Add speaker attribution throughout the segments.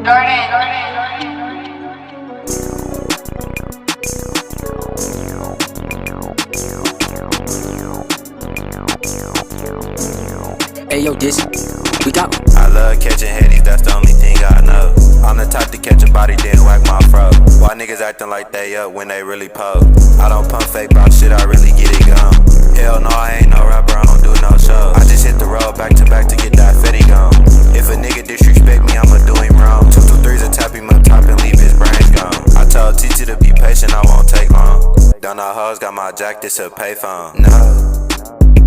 Speaker 1: Hey yo, Dizzy, we got one.
Speaker 2: I love catching headies, that's the only thing I know. I'm the type to catch a body, then whack my fro. Why niggas acting like they up when they really po? I don't pump fake pop shit, I really get it gone. Hell no, I ain't no rapper, I don't do no shows. I just hit the road back to back to get that fetty gone. If a nigga disrespect me, I'ma do him wrong. 2 2 3's and tap him up top and leave his brains gone. I told Titi to be patient, I won't take long. Don't know hoes, got my jack, this a payphone. No,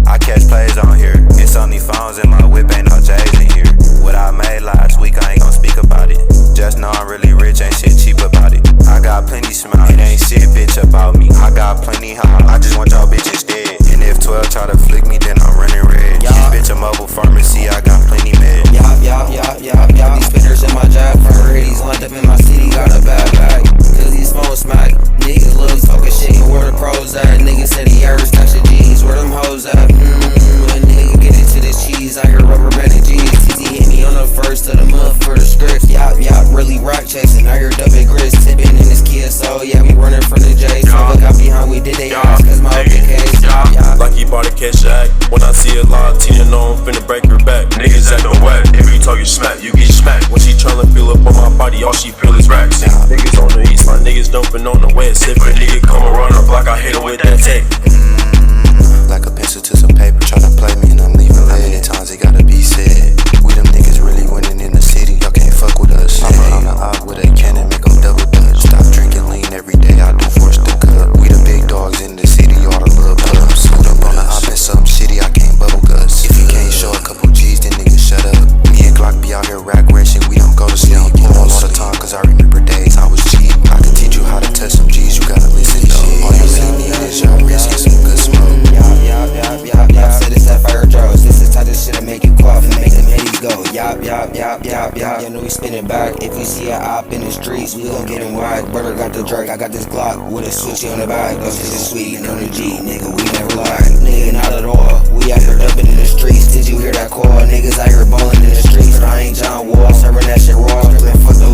Speaker 2: I catch plays on here. It's only phones in my whip, ain't no J's in here. What I made last week, I ain't gon' speak about it. Just know I'm really rich, ain't shit cheap about it. I got plenty smile, it ain't shit bitch about me. I got plenty high, I just want y'all bitches dead. And if 12 try to flick me, then I'm running red. This bitch a mobile pharmacy, I got plenty meds.
Speaker 3: These spinners in my jack for these lined up in my city, got a bad bag. Cause these phones smack, niggas love talking shit, and where the pros at? Niggas said he Yards touch the G's, where them hoes at? When nigga get into this cheese, I hear rubber banded G's. TT hit me on the first of the month for the scripts. Really rock chasing, I hear double grits, tipping in this Kia, so yeah, we running from the J's. So look out behind, we did they eyes, cause my open case.
Speaker 4: Like he bought a cash act. When I see a Latina, know I'm finna break her back. Niggas actin' whack. If you talk your smack, you get smacked. When she tryna feel up on my body, all she feel is racks. Niggas on the east, my niggas dumping on the west. If a nigga come around the block, I hit him with that tape.
Speaker 2: Like a pencil to some paper, tryna play me and I'm leaving lead. How many times it gotta be said? We them niggas really winning in the city, y'all can't fuck with us. I'm the op with a cannon, make them double dutch. Stop drinking lean every day, I do force the cup. We the big dogs in the city, all the little pups. Put up on the op in something shitty, I can't bubble guts. If you can't show a couple G's, then niggas shut up. Me and Glocc be out here rack racing, we don't go to sleep. All the time, cause I remember days I was cheap. I can teach you how to touch some G's, you gotta listen though. All you really need is your wrist and some good smoke.
Speaker 3: Said it's that fire draws. This is type of shit that make you cough and make them headies go. You know we spinning back. If we see a op in the streets, we gon' get him wide. Brother got the Drake, I got this Glocc with a switchy on the back. Those shit is sweet and on the G, nigga, we never lie. Nigga, not at all. We out here dumping in the streets. Did you hear that call? Niggas out here ballin' in the streets. But I ain't John Wall, serving that shit raw. Screaming fuck the